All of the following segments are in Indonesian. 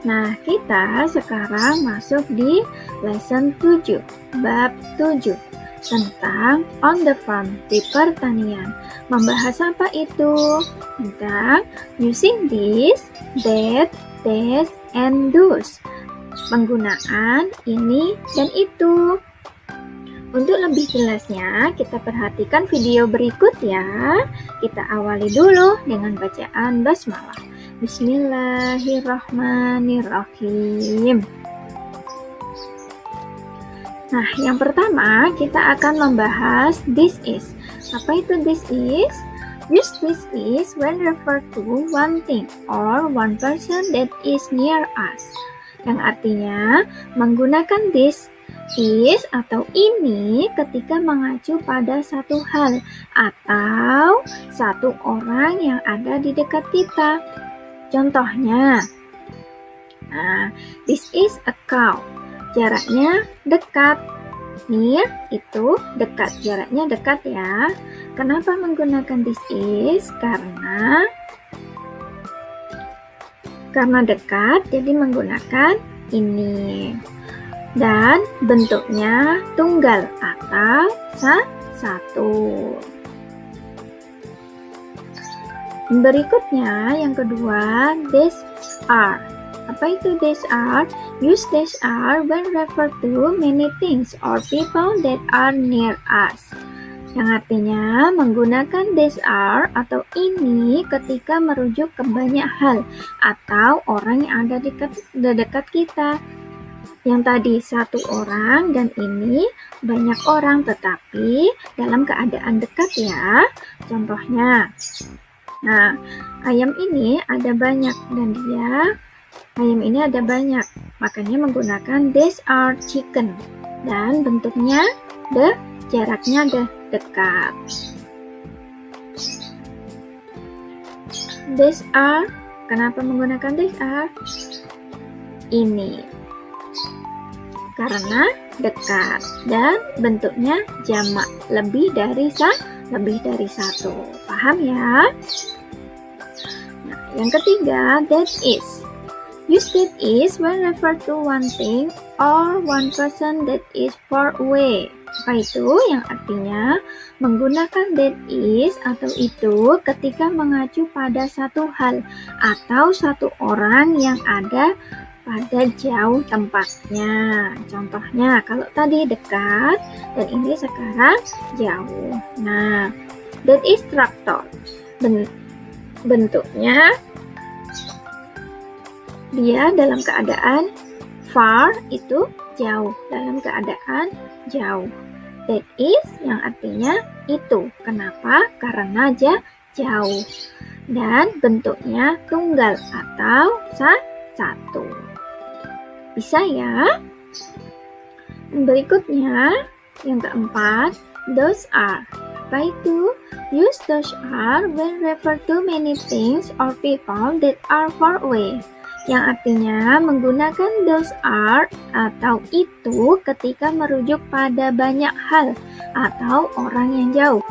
Nah, kita sekarang masuk di lesson 7, bab 7 tentang on the farm, di pertanian. Membahas apa itu? Tentang using this, that, this, and those. Penggunaan ini dan itu. Untuk lebih jelasnya, kita perhatikan video berikut ya. Kita awali dulu dengan bacaan basmalah. Bismillahirrahmanirrahim. Nah, yang pertama kita akan membahas this is. Apa itu this is? Use this is when refer to one thing or one person that is near us. Yang artinya menggunakan this is atau ini ketika mengacu pada satu hal atau satu orang yang ada di dekat kita. Contohnya, nah, this is a cow. Jaraknya dekat. Near itu dekat, jaraknya dekat ya. Kenapa menggunakan this is? Karena dekat, jadi menggunakan ini. Dan bentuknya tunggal atau satu. Berikutnya yang kedua, these are. Apa itu these are? Use these are when refer to many things or people that are near us. Yang artinya menggunakan these are atau ini ketika merujuk ke banyak hal atau orang yang ada di dekat kita. Yang tadi satu orang dan ini banyak orang tetapi dalam keadaan dekat ya. Contohnya, nah ayam ini ada banyak dan ayam ini ada banyak. Makanya menggunakan these are chicken dan bentuknya jaraknya dekat. These are, kenapa menggunakan these are? Ini karena dekat dan bentuknya jamak, lebih dari satu. Paham ya? Nah, yang ketiga, that is. Use that is when refer to one thing or one person that is far away. Apa itu? Yang artinya menggunakan that is atau itu ketika mengacu pada satu hal atau satu orang yang ada pada jauh tempatnya. Contohnya, kalau tadi dekat dan ini sekarang jauh. Nah, that is tractor. Bentuknya dia dalam keadaan far itu jauh, dalam keadaan jauh. That is yang artinya itu. Kenapa? Karena jauh. Dan bentuknya tunggal atau satu. Bisa ya? Berikutnya, yang keempat, those are. Apa itu? Use those are when refer to many things or people that are far away. Yang artinya menggunakan those are atau itu ketika merujuk pada banyak hal atau orang yang jauh.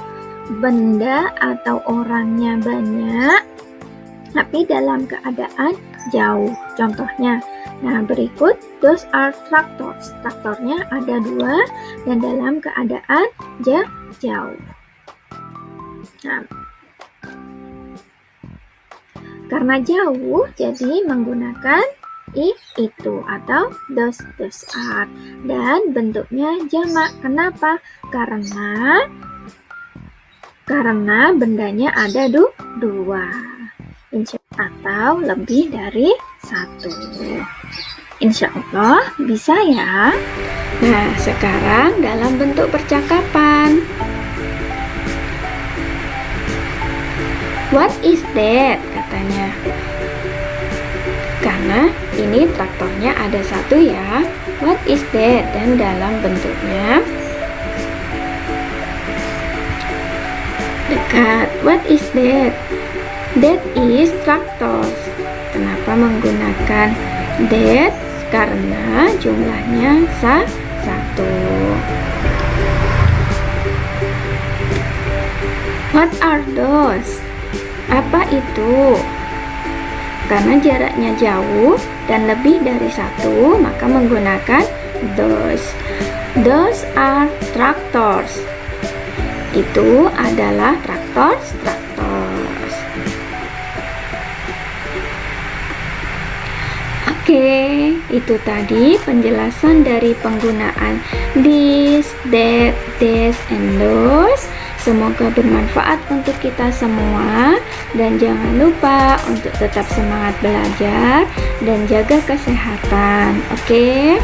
Benda atau orangnya banyak, tapi dalam keadaan jauh. Contohnya, nah berikut, those are tractors. Traktornya ada 2 dan dalam keadaan jauh. Nah, karena jauh, jadi menggunakan itu atau those are. Dan bentuknya jamak. Kenapa? Karena bendanya ada 2. Atau lebih dari 1. Insya Allah bisa ya. Nah, sekarang dalam bentuk percakapan. What is that? Katanya. Karena ini traktornya ada 1 ya. What is that? Dan dalam bentuknya dekat. What is that? That is tractors. Kenapa menggunakan that? Karena jumlahnya 1. What are those? Apa itu? Karena jaraknya jauh dan lebih dari satu, maka menggunakan those. Those are tractors. Itu adalah tractors. Oke, itu tadi penjelasan dari penggunaan this, that, this, and those. Semoga bermanfaat untuk kita semua, dan jangan lupa untuk tetap semangat belajar dan jaga kesehatan. Oke.